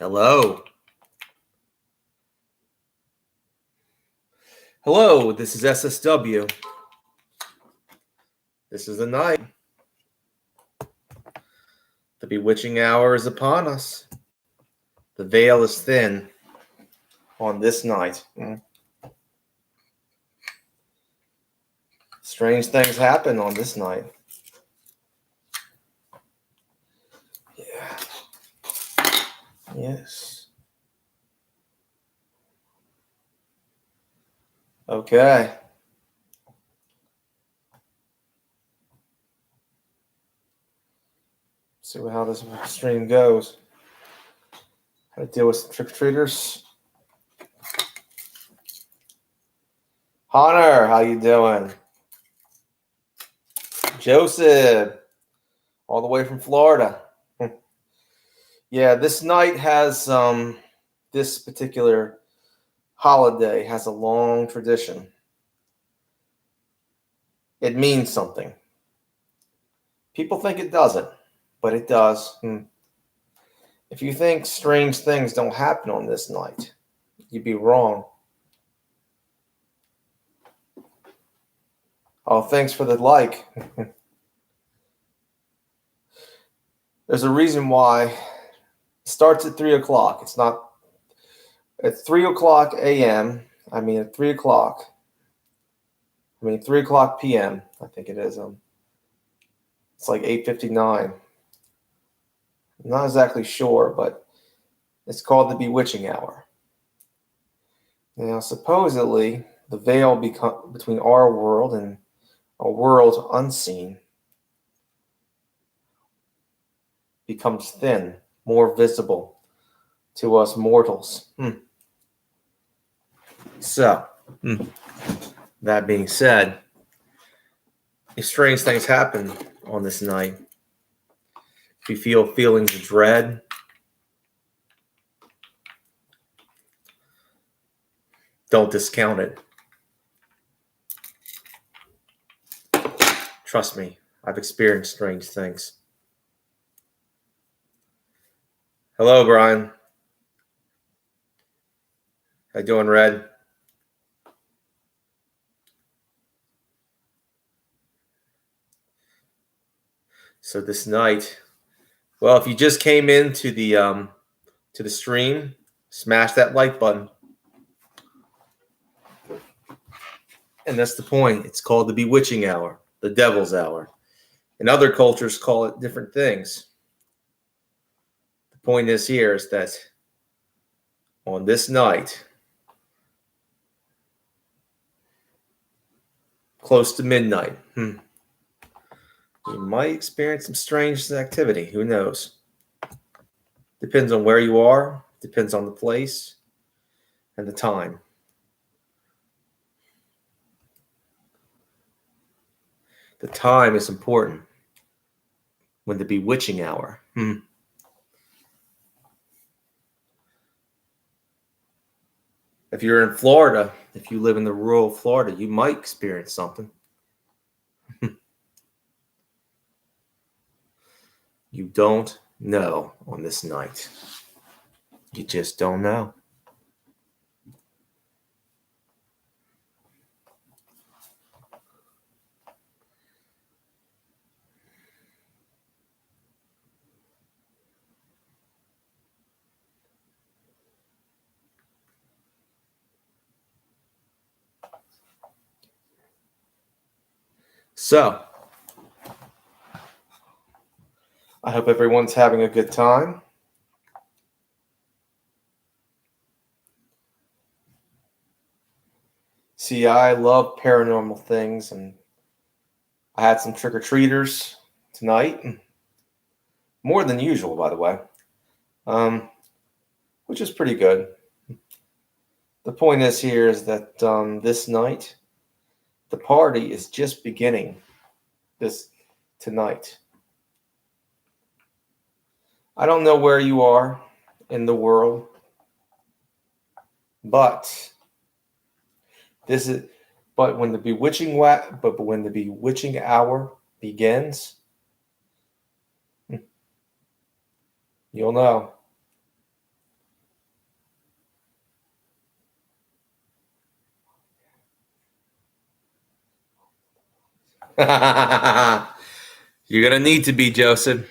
Hello. Hello, this is SSW. This is the night. The bewitching hour is upon us. The veil is thin on this night. Strange things happen on this night. Yeah. Yes. Okay. See how this stream goes. How to deal with some trick-or-treaters. Hunter, how you doing? Joseph, all the way from Florida. Yeah, this night has this particular holiday has a long tradition. It means something. People think it doesn't, but it does. If you think strange things don't happen on this night, you'd be wrong. Oh, thanks for the like. There's a reason why it starts at 3 o'clock. It's not at 3 o'clock a.m. At 3 o'clock. 3 o'clock p.m. I think it is. It's like 8:59. I'm not exactly sure, but it's called the bewitching hour. Now, supposedly, the veil between our world and a world unseen becomes thin, more visible to us mortals. So, that being said, if strange things happen on this night, if you feel feelings of dread, don't discount it. Trust me, I've experienced strange things. Hello, Brian. How you doing, Red? So this night, well, if you just came into the stream, smash that like button. And that's the point. It's called the bewitching hour, the devil's hour. And other cultures call it different things. The point is that on this night, close to midnight, you might experience some strange activity. Who knows? Depends on where you are, depends on the place and the time. The time is important when the bewitching hour. If you're in Florida, if you live in the rural Florida, you might experience something. You don't know on this night. You just don't know. So, I hope everyone's having a good time. See, I love paranormal things, and I had some trick-or-treaters tonight. More than usual, by the way, which is pretty good. The point is that this night, the party is just beginning tonight. I don't know where you are in the world, but when the bewitching hour begins, you'll know. You're gonna need to be, Joseph.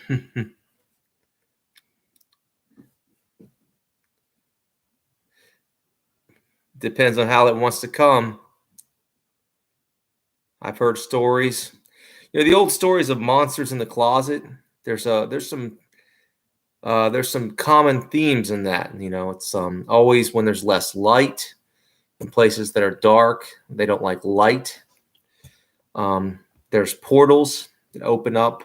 Depends on how it wants to come. I've heard stories. The old stories of monsters in the closet. There's some common themes in that. It's always when there's less light in places that are dark. They don't like light. There's portals that open up.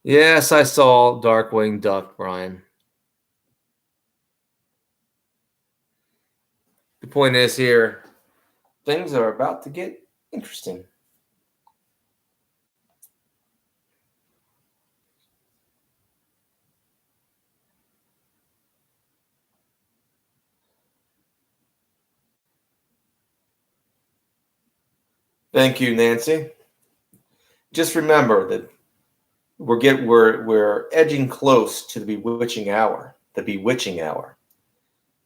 Yes, I saw Darkwing Duck, Brian. The point is here, things are about to get interesting. Thank you, Nancy. Just remember that we're edging close to the bewitching hour. The bewitching hour.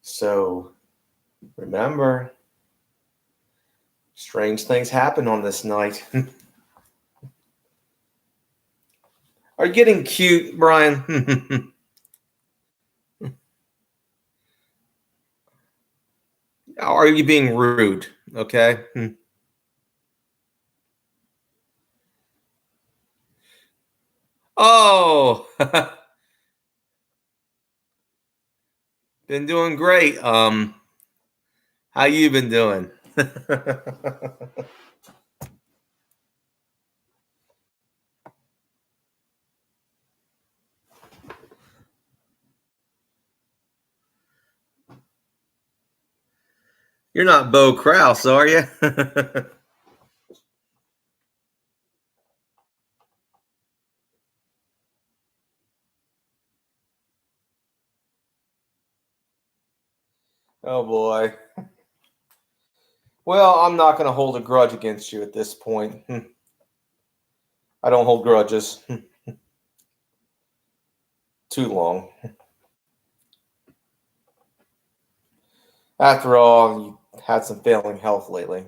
So remember, strange things happen on this night. Are you getting cute, Brian? Are you being rude? Okay. Oh, been doing great. How you been doing? You're not Bo Kraus, are you? Oh boy. Well, I'm not going to hold a grudge against you at this point. I don't hold grudges too long. After all, you had some failing health lately.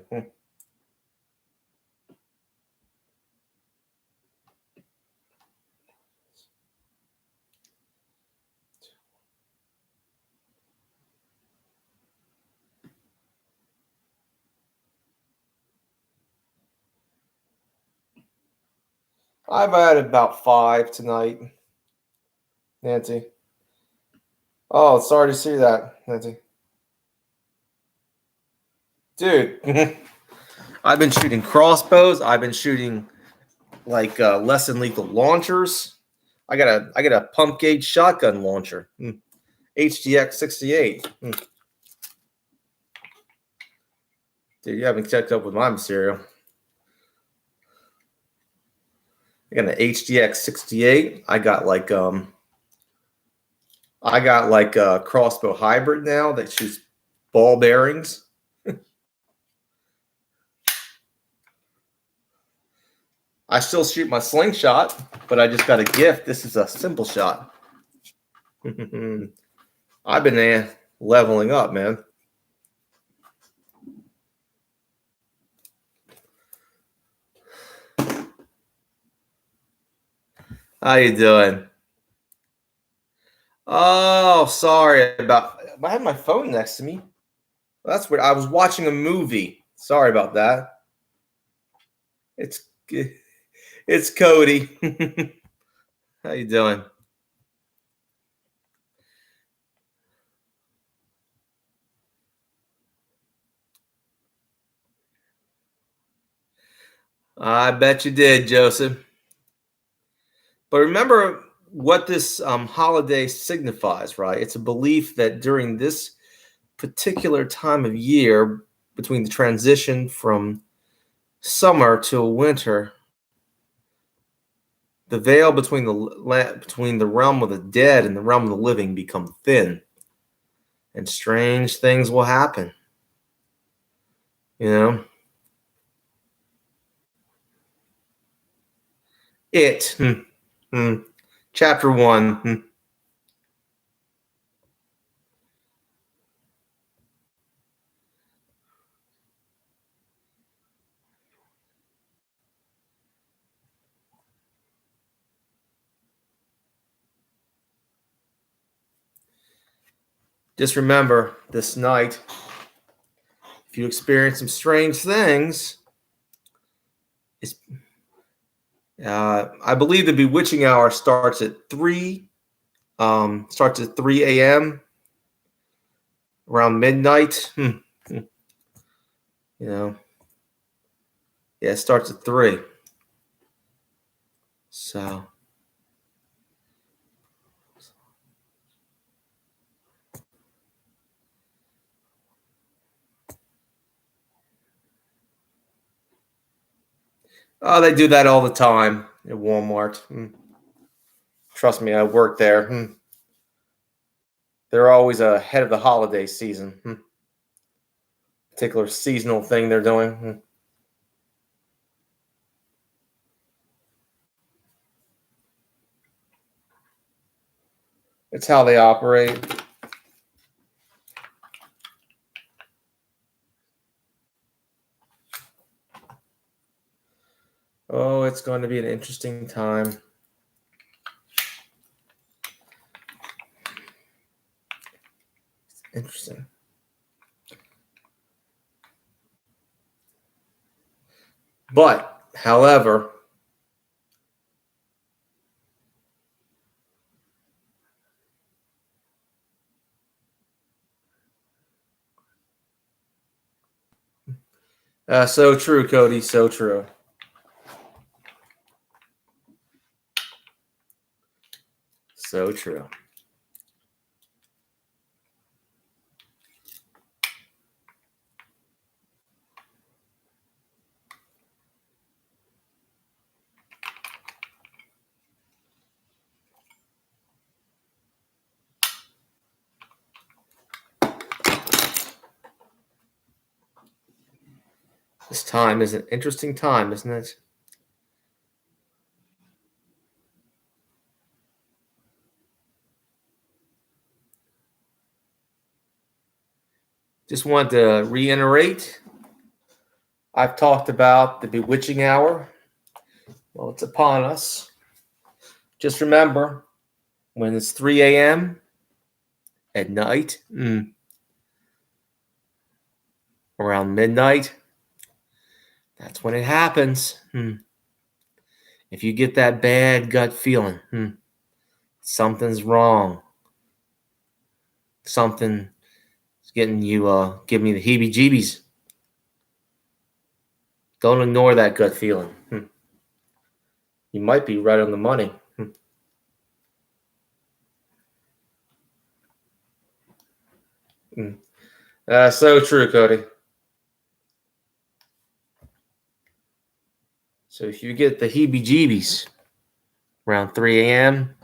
I've had about 5 tonight, Nancy. Oh, sorry to see that, Nancy. Dude, I've been shooting crossbows. I've been shooting like less than lethal launchers. I got a pump gauge shotgun launcher, HDX 68. Dude, you haven't checked up with my material. I got an HDX 68. I got like a crossbow hybrid now that shoots ball bearings. I still shoot my slingshot, but I just got a gift. This is a simple shot. I've been leveling up, man. How you doing? Oh, sorry about. I had my phone next to me. That's weird. I was watching a movie. Sorry about that. It's Cody. How you doing? I bet you did, Joseph. But remember what this holiday signifies, right? It's a belief that during this particular time of year, between the transition from summer to winter, the veil between the realm of the dead and the realm of the living become thin, and strange things will happen. You know, it. Chapter 1. Just remember this night, if you experience some strange things, I believe the bewitching hour starts at 3 a.m. around midnight. You know, yeah, it starts at 3. So they do that all the time at Walmart. Trust me, I work there. They're always ahead of the holiday season. Particular seasonal thing they're doing. It's how they operate. Oh, it's going to be an interesting time. Interesting. But, however, so true, Cody. So true. So true. This time is an interesting time, isn't it? Just want to reiterate, I've talked about the bewitching hour. Well, it's upon us. Just remember, when it's 3 a.m. at night, around midnight, that's when it happens. If you get that bad gut feeling, something's wrong. Something is getting you, giving you the heebie-jeebies. Don't ignore that gut feeling. You might be right on the money. So true, Cody. So if you get the heebie-jeebies around 3 a.m.,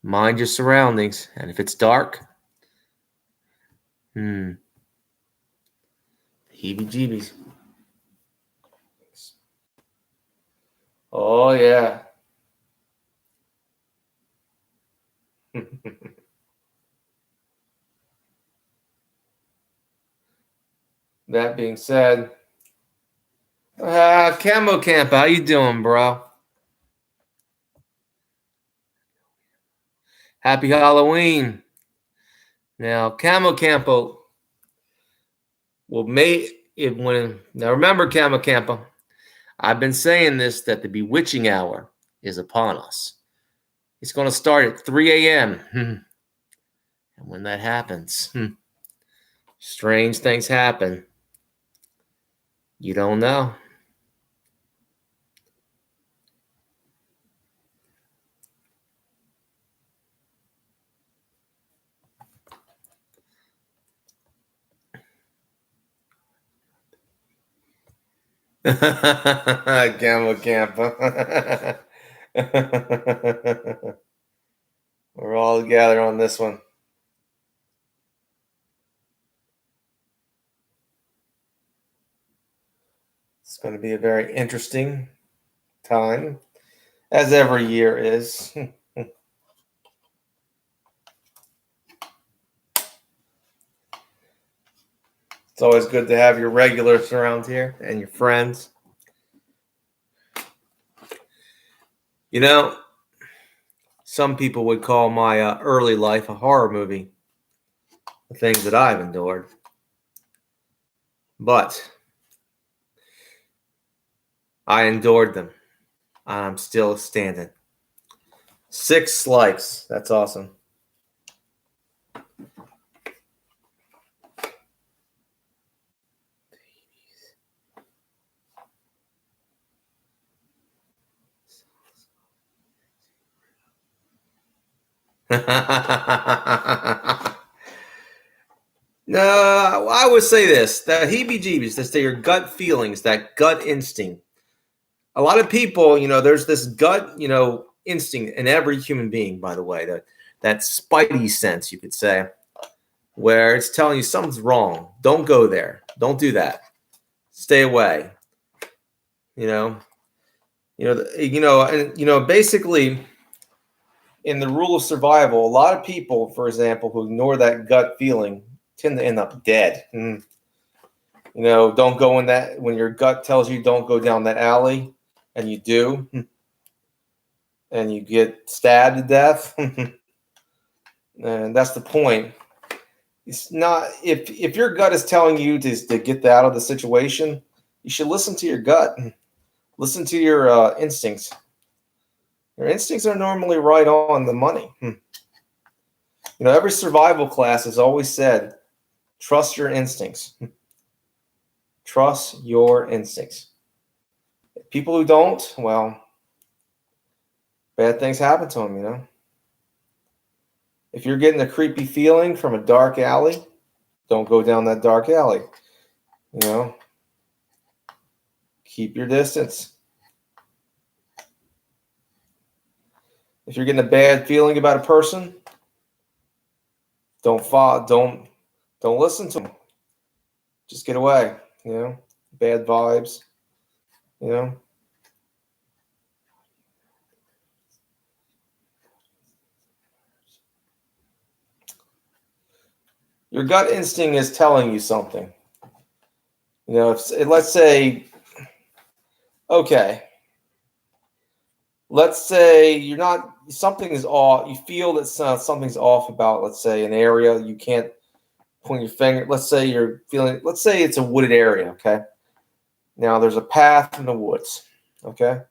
mind your surroundings. And if it's dark, heebie-jeebies. Oh, yeah. That being said, Camo Camp, how you doing, bro? Happy Halloween. Now, Camo Campo will now remember, Camo Campo, I've been saying this, that the bewitching hour is upon us. It's going to start at 3 a.m. And when that happens, strange things happen. You don't know. Camo Camp. We're all together on this one. It's going to be a very interesting time, as every year is. It's always good to have your regulars around here and your friends. You know, some people would call my early life a horror movie, the things that I've endured. But I endured them. I'm still standing. 6 likes. That's awesome. No, I would say this: that heebie-jeebies, that's your gut feelings, that gut instinct. A lot of people, there's this gut, instinct in every human being. By the way, that spidey sense, you could say, where it's telling you something's wrong. Don't go there. Don't do that. Stay away. Basically, in the rule of survival, a lot of people, for example, who ignore that gut feeling tend to end up dead. Don't go in that when your gut tells you don't go down that alley, and you do, and you get stabbed to death. And that's the point. It's not if your gut is telling you to get out of the situation, you should listen to your gut. Listen to your instincts. Your instincts are normally right on the money. Every survival class has always said, trust your instincts. Trust your instincts. People who don't, well, bad things happen to them, If you're getting a creepy feeling from a dark alley, don't go down that dark alley. Keep your distance. If you're getting a bad feeling about a person, don't listen to them. Just get away, bad vibes, Your gut instinct is telling you something. Let's say, okay, let's say something is off. You feel that something's off about, let's say, an area. You can't point your finger. Let's say it's a wooded area, okay? Now there's a path in the woods, okay?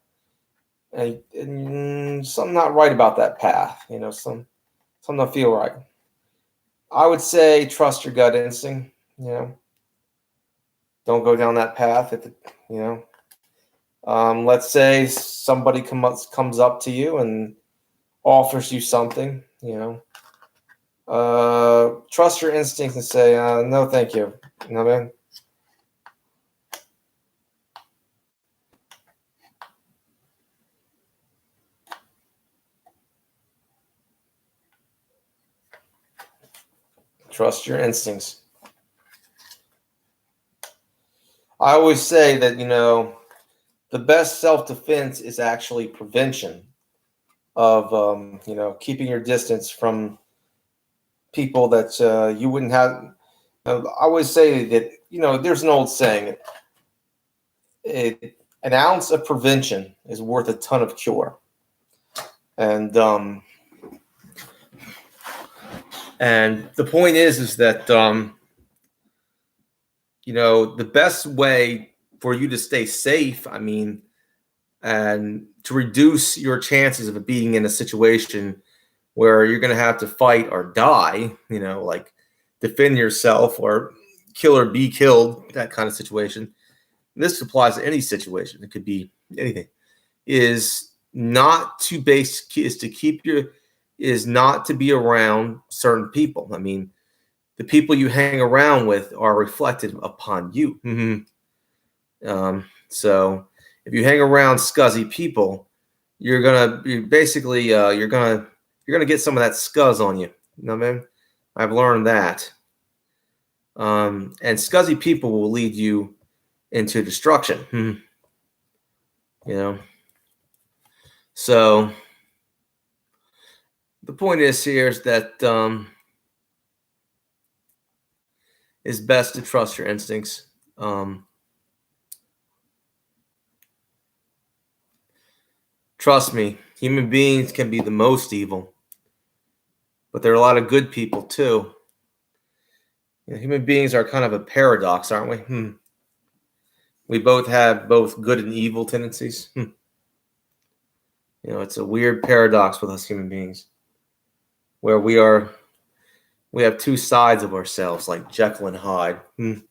And something not right about that path, something don't feel right. I would say trust your gut instinct, Don't go down that path let's say somebody comes up to you and offers you something, trust your instincts and say, no, thank you. You know what I mean? Trust your instincts. I always say that, the best self-defense is actually prevention of, keeping your distance from people that you wouldn't have. I always say that, there's an old saying, an ounce of prevention is worth a ton of cure. And the point is that, the best way for you to stay safe, and to reduce your chances of being in a situation where you're going to have to fight or die, like defend yourself or kill or be killed, that kind of situation. This applies to any situation. It could be anything. Is not to be around certain people. The people you hang around with are reflected upon you. So if you hang around scuzzy people, you're gonna get some of that scuzz on you. You know what I mean? I've learned that. And scuzzy people will lead you into destruction. So the point is that it's best to trust your instincts. Trust me, human beings can be the most evil, but there are a lot of good people too. Human beings are kind of a paradox, aren't we? We both have both good and evil tendencies. It's a weird paradox with us human beings, where we have two sides of ourselves, like Jekyll and Hyde. And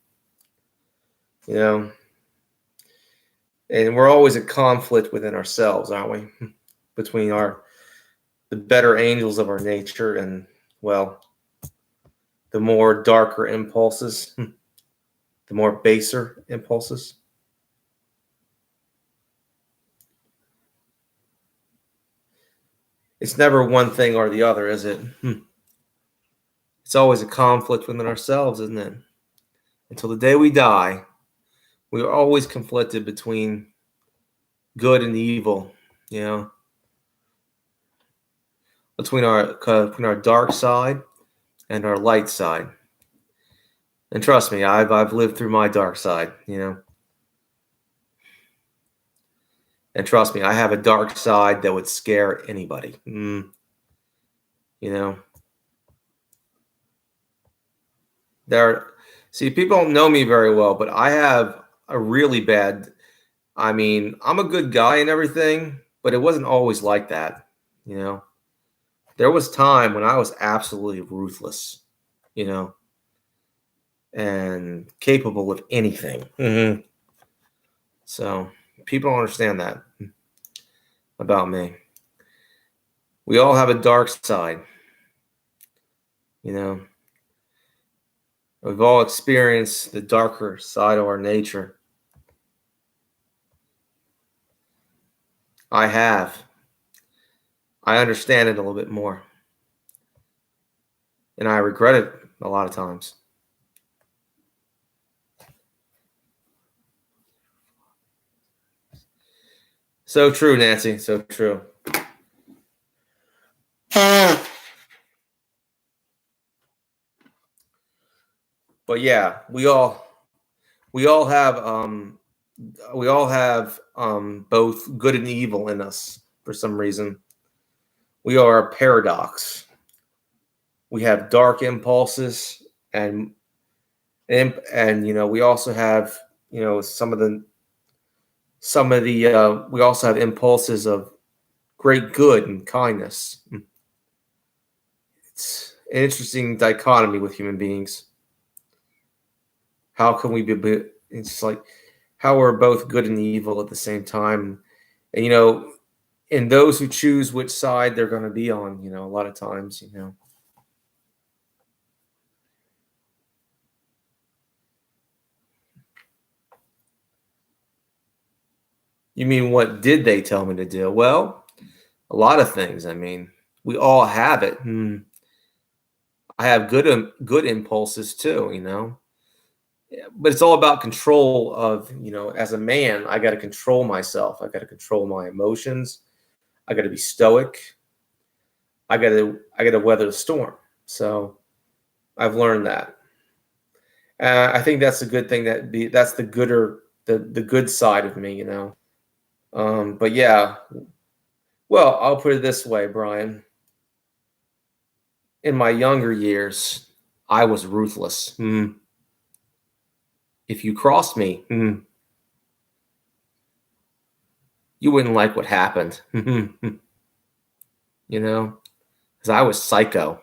we're always at conflict within ourselves, aren't we? Between the better angels of our nature and, well, the more darker impulses, the more baser impulses. It's never one thing or the other, is it? It's always a conflict within ourselves, isn't it? Until the day we die, we are always conflicted between good and evil, between our dark side and our light side. And trust me, I've lived through my dark side, And trust me, I have a dark side that would scare anybody. People don't know me very well, but I have a really bad. I'm a good guy and everything, but it wasn't always like that. There was time when I was absolutely ruthless, and capable of anything. So people don't understand that about me. We all have a dark side, We've all experienced the darker side of our nature. I have. I understand it a little bit more. And I regret it a lot of times. So true, Nancy. So true. But yeah, we all have both good and evil in us for some reason. We are a paradox. We have dark impulses and we also have some of the we also have impulses of great good and kindness. It's an interesting dichotomy with human beings. How can we be? It's like how we're both good and evil at the same time, and and those who choose which side they're going to be on, a lot of times, You mean, what did they tell me to do? Well, a lot of things. We all have it. I have good impulses too, but it's all about control of, as a man, I got to control myself. I got to control my emotions. I got to be stoic. I got to weather the storm. So I've learned that. I think that's a good thing. That's the good side of me, But yeah, well, I'll put it this way, Brian. In my younger years, I was ruthless. If you crossed me, you wouldn't like what happened. Because I was psycho.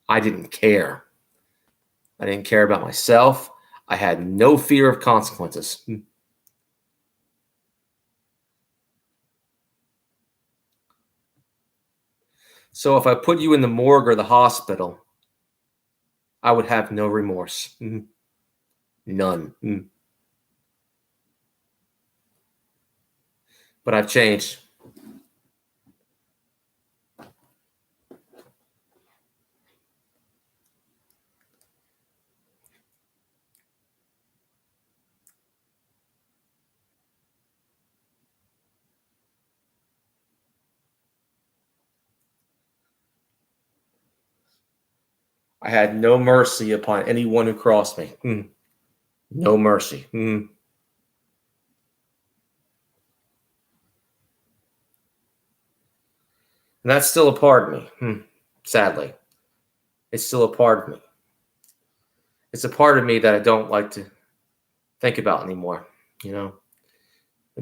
I didn't care. I didn't care about myself. I had no fear of consequences. So if I put you in the morgue or the hospital, I would have no remorse. None. But I've changed. I had no mercy upon anyone who crossed me. No mercy. And that's still a part of me. Sadly, it's still a part of me. It's a part of me that I don't like to think about anymore.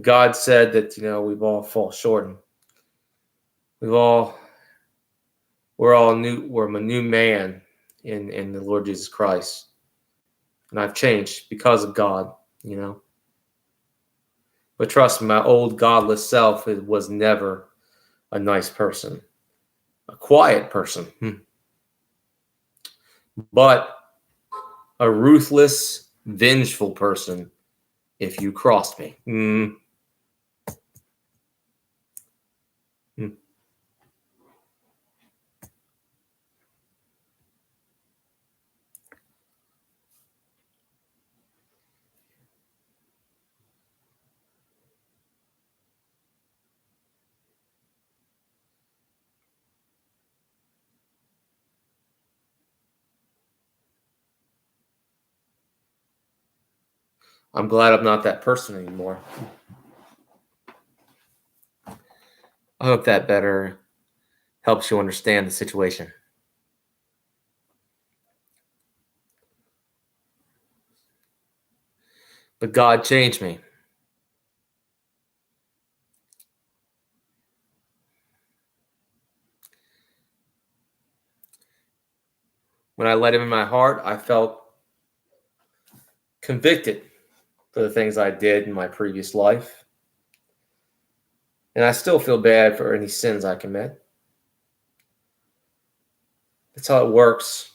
God said that, we've all fall short, and we're a new man in the Lord Jesus Christ. And I've changed because of God. But trust me, my old godless self was never a nice person, a quiet person, but a ruthless, vengeful person if you crossed me. I'm glad I'm not that person anymore. I hope that better helps you understand the situation. But God changed me. When I let him in my heart, I felt convicted for the things I did in my previous life. And I still feel bad for any sins I commit. That's how it works.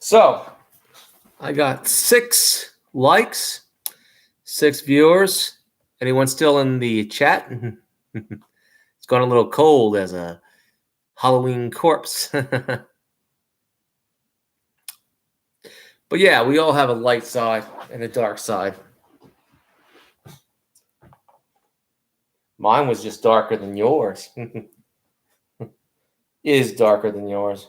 So, I got 6 likes, 6 viewers. Anyone still in the chat? It's gone a little cold as a Halloween corpse. But yeah, we all have a light side and a dark side. Mine was just darker than yours. Is darker than yours.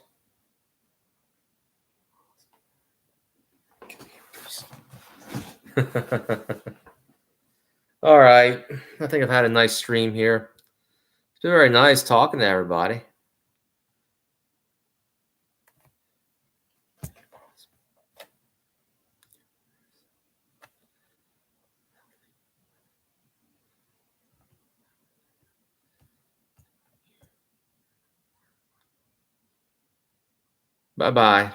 All right. I think I've had a nice stream here. It's been very nice talking to everybody. Bye-bye.